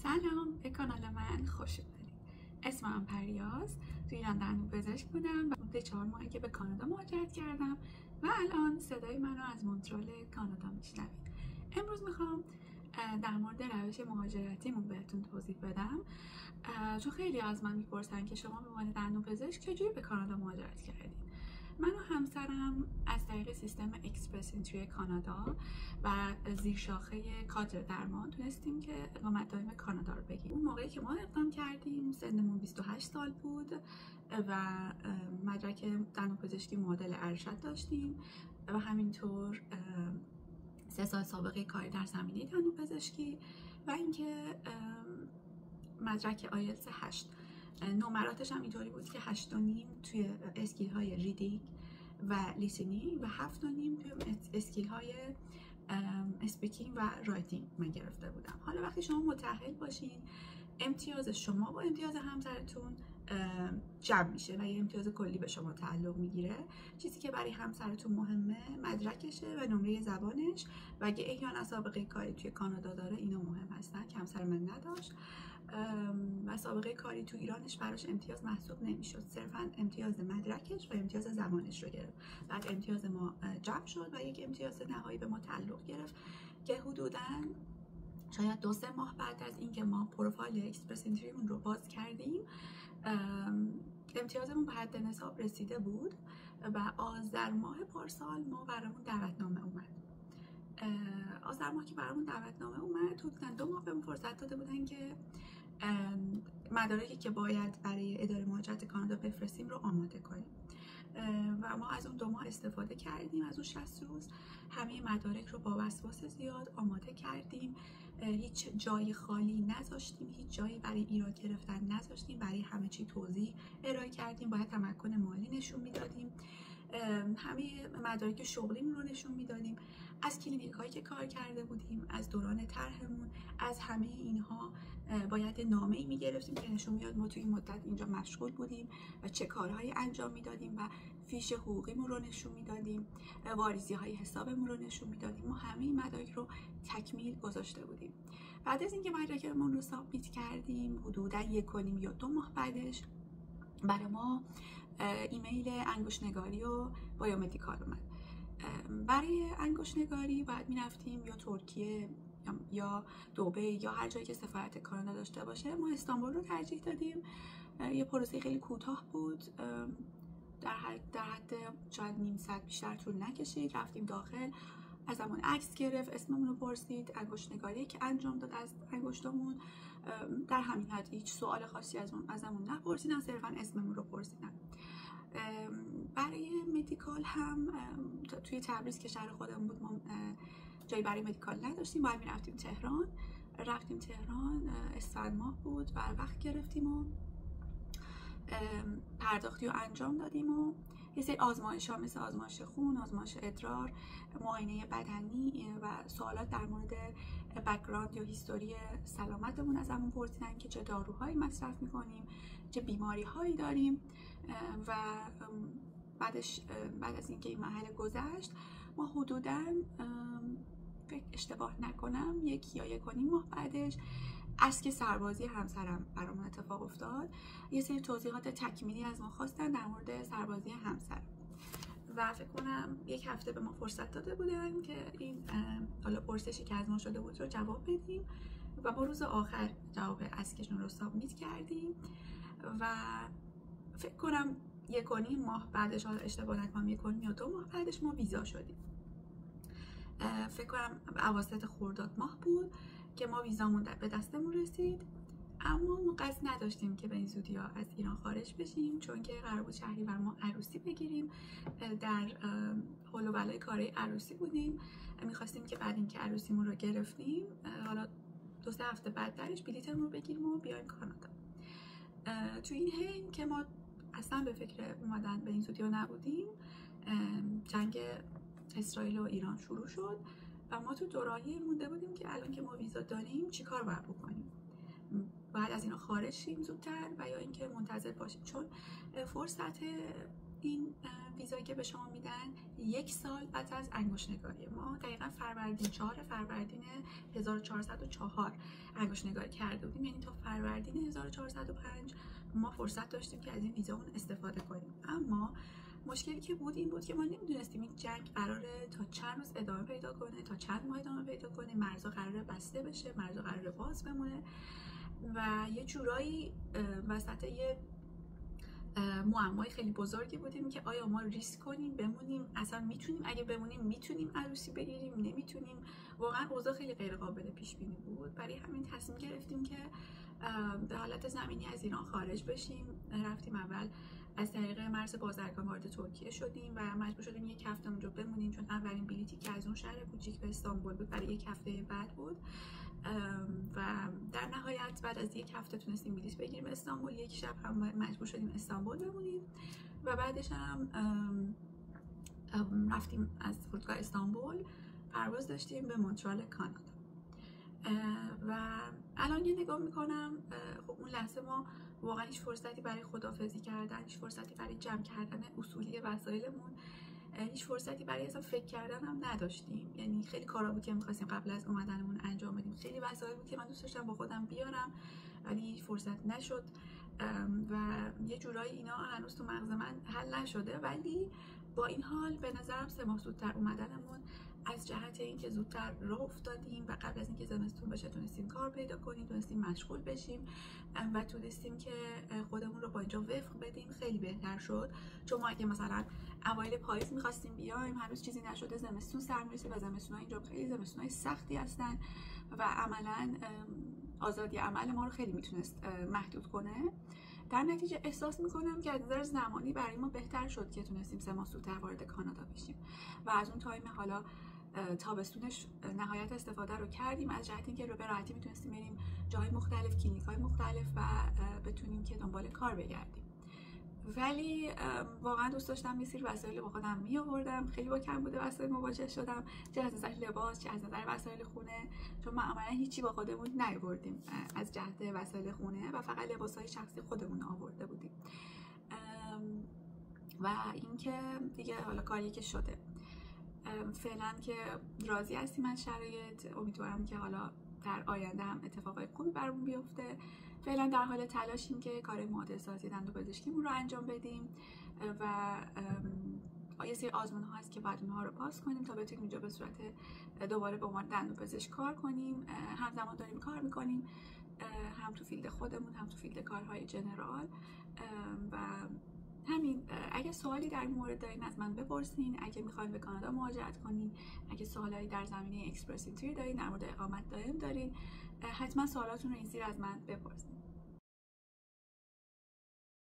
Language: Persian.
سلام، به کانال من خوش اومدید. اسمم پریاز، توی ایران دندونپزشک بودم و مدت 4 ماهی که به کانادا مهاجرت کردم و الان صدای منو از مونترال کانادا میشنوید. امروز میخوام در مورد روش مهاجرتیمون بهتون توضیح بدم، چون خیلی از من میپرسن که شما به عنوان دندونپزشک چجوری به کانادا مهاجرت کردید. من و همسرم از طریق سیستم اکسپرس انتری کانادا و زیر شاخه کادر درمان تونستیم که اقامت دائم کانادا رو بگیریم. اون موقعی که ما اقدام کردیم سنمون 28 سال بود و مدرک دندونپزشکی معادل ارشد داشتیم و همینطور 3 سال سابقه کاری در زمینه دندونپزشکی و اینکه مدرک آیلتس 8. نمراتش هم اینطوری بود که 8.5 توی اسکیل های ریدینگ و لیسنینگ و 7.5 توی اسکیل های اسپیکینگ و رایتینگ من گرفته بودم. حالا وقتی شما متأهل باشین، امتیاز شما با امتیاز همسرتون جمع میشه و یه امتیاز کلی به شما تعلق میگیره. چیزی که برای همسرتون مهمه مدرکشه و نمره زبانش و اگه احیانا سابقه کاری توی کانادا داره اینا مهم هستن که همسر من نداشت و سابقه کاری تو ایرانش براش امتیاز محسوب نمیشد، صرفا امتیاز مدرکش و امتیاز زبانش رو گرفت. بعد امتیاز ما جمع شد و یک امتیاز نهایی به ما تعلق گرفت که حدوداً شاید 2-3 ماه بعد از اینکه ما پروفایل اکسپرس انتریمون رو باز کردیم امتیازمون به حد نصاب رسیده بود و آذر ماه پارسال ما برامون دعوتنامه اومد. آذر ماه که برامون دعوتنامه اومد حدوداً 2 ماه بهمون فرصت داده بودن که مدارکی که باید برای اداره مهاجرت کانادا بفرستیم رو آماده کنیم و ما از اون 2 ماه استفاده کردیم. از اون 60 روز همه مدارک رو با وسواس زیاد آماده کردیم، هیچ جای خالی نذاشتیم، هیچ جایی برای ایراد گرفتن نذاشتیم، برای همه چی توضیح ارائه کردیم، باید تمکن مالی نشون میدادیم، همه مدارک شغلیمون رو نشون میدادیم، از کلینیک هایی که کار کرده بودیم، از دوران طرحمون، از همه اینها باید نامه‌ای میگرفتیم که نشون میداد ما توی این مدت اینجا مشغول بودیم و چه کارهایی انجام میدادیم و فیش حقوقیمون رو نشون میدادیم، واریزی های حسابمون رو نشون میدادیم. ما همه این مدارک رو تکمیل گذاشته بودیم. بعد از اینکه مدرکمون رو سابمیت کردیم حدوداً 1.5 یا 2 ماه بعدش برای ما ایمیل انگشت‌نگاری و بایومدیکال اومد. برای انگشت‌نگاری باید میرفتیم یا ترکیه یا دبی یا هر جایی که سفارت کانادا داشته باشه. ما استانبول رو ترجیح دادیم. یه پروسه خیلی کوتاه بود، در حد شاید نیم ساعت بیشتر طول نکشید. رفتیم داخل، ازمون عکس گرفت، اسممون رو پرسید، انگشت‌نگاری که انجام داد از انگشتمون در همین حد، هیچ سوال خاصی ازمون نپرسیدن، صرفا اسممون رو پرسیدن. برای مدیکال هم توی تبریز که شهر خودمون بود ما جایی برای مدیکال نداشتیم، باید میرفتیم تهران. رفتیم تهران، اسفند ماه بود و وقت گرفتیم و پرداختی رو انجام دادیم و یه سری آزمایش ها مثل آزمایش خون، آزمایش ادرار، معاینه بدنی و سوالات در مورد بک‌گراند یا هیستوری سلامتمون ازمون پرسیدن که چه داروهایی مصرف میکنیم، چه بیماری هایی داریم و بعد از اینکه این مرحله گذشت ما حدوداً فکر اشتباه نکنم 1 یا 1.5 ماه بعدش از که سربازی همسرم برامون اتفاق افتاد یه سری توضیحات تکمیلی از ما خواستن در مورد سربازی همسرم و فکر کنم 1 هفته به ما فرصت داده بودن که این حالا پرسشی که از ما شده بود رو جواب بدیم و ما روز آخر جواب اسکشون رو سابمیت کردیم و فکر کنم 1.5 ماه بعدش، حالا اشتباه نکنم 1.5 یا 2 ماه بعدش ما ویزا شدیم. فکر کنم اواسط خرداد ماه بود که ما ویزامون به دستمون رسید، اما ما قصد نداشتیم که به این زودی ها از ایران خارج بشیم، چون که قرار بود شهریور ما عروسی بگیریم. در حول و ولای کارهای عروسی بودیم، میخواستیم که بعد اینکه عروسیمون رو گرفتیم حالا 2-3 هفته بعد درش بلیتمون رو بگیریم و بیایم کانادا. تو این حین که ما اصلا به فکر اومدن به این زودی ها نبودیم، جنگ اسرائیل و ایران شروع شد و ما تو دوراهی مونده بودیم که الان که ما ویزا داریم چی کار باید بکنیم، باید از اینا خارج شیم زودتر و یا اینکه منتظر باشیم، چون فرصت این ویزایی که به شما میدن 1 سال بعد از انگشت‌نگاری ما، دقیقا فروردین 4 فروردین 1404 انگشت‌نگاری کرده بودیم، یعنی تا فروردین 1405 ما فرصت داشتیم که از این ویزامون استفاده کنیم. اما مشکلی که بود این بود که ما نمیدونستیم این جنگ قراره تا چند روز ادامه پیدا کنه، تا چند ماه ادامه پیدا کنه، مرزها قراره بسته بشه، مرزها قراره باز بمونه و یه جورایی وسط یه معمای خیلی بزرگی بودیم که آیا ما ریسک کنیم بمونیم، اصلا میتونیم اگه بمونیم میتونیم عروسی بگیریم، نمیتونیم. واقعا اوضاع خیلی غیر قابل پیش بینی بود. برای همین تصمیم گرفتیم که به حالت زمینی از ایران خارج بشیم. رفتیم اول از طریق مرز بازرگان وارد ترکیه شدیم و مجبور شدیم 1 هفته اونجا بمونیم، چون اولین بلیتی که از اون شهر کوچیک به استانبول بود برای 1 هفته بعد بود و در نهایت بعد از 1 هفته تونستیم بلیط بگیریم استانبول. 1 شب هم مجبور شدیم استانبول بمونیم و بعدش هم رفتیم از فرودگاه استانبول پرواز داشتیم به مونترال کانادا. و الان یه نگاه میکنم، خب اون لحظه ما واقعا هیچ فرصتی برای خداحافظی کردن، هیچ فرصتی برای جمع کردن اصولی وسایلمون، هیچ فرصتی برای اصلا فکر کردن هم نداشتیم. یعنی خیلی کارا بود که می‌خواستیم قبل از اومدنمون انجام بدیم، خیلی وسایل بود که من دوست داشتم با خودم بیارم ولی هیچ فرصت نشد و یه جورایی اینا هنوز تو مغز من حل نشده. ولی با این حال به نظرم 3 ماه زودتر اومدنمون از جهت اینکه زودتر راه افتادیم و قبل از اینکه زمستون بشه تونستیم کار پیدا کنیم، تونستیم مشغول بشیم و تونستیم که خودمون رو با اینجا وفق بدیم، خیلی بهتر شد. چون ما اگه مثلا اوایل پاییز می‌خواستیم بیایم، هنوز چیزی نشده، زمستون سر میرسه و زمستون‌ها اینجا خیلی زمستون‌های سختی هستن و عملاً آزادی عمل ما رو خیلی میتونست محدود کنه. در نتیجه احساس میکنم که از نظر زمانی برای ما بهتر شد که تونستیم 3 ماه زودتر وارد کانادا بشیم و از اون تایم حالا تابستونش نهایت استفاده رو کردیم، از جهت اینکه رو به راحتی میتونستیم بریم جاهای مختلف، کلینیک‌های مختلف و بتونیم که دنبال کار بگردیم. ولی واقعا دوست داشتم یه سری وسایل با خودم می آوردم. خیلی با کم بوده وسایل مواجه شدم، چه از نظر لباس چه از نظر وسایل خونه، چون ما عملا هیچی با خودمون نیاوردیم از جهت وسایل خونه و فقط لباسهای شخصی خودمون آورده بودیم. و اینکه دیگه حالا کاری که شده، فعلا که راضی هستیم از شرایط. امیدوارم که حالا در آینده هم اتفاقای خوبی برامون بیفته. فعلا در حال تلاشیم که کار معادل سازی دندونپزشکیمون رو انجام بدیم و یه سری آزمون ها هست که باید اونها رو پاس کنیم تا بتونیم اینجا به صورت دوباره به عنوان دندونپزشک کار کنیم. همزمان داریم کار میکنیم هم تو فیلد خودمون هم تو فیلد کارهای جنرال و همین. اگه سوالی در این مورد دارین از من بپرسین. اگه میخواین به کانادا مهاجرت کنین، اگه سوالایی در زمینه اکسپرس انتری دارین، در مورد اقامت دائم دارین، حتما سوالاتون رو این زیر از من بپرسین.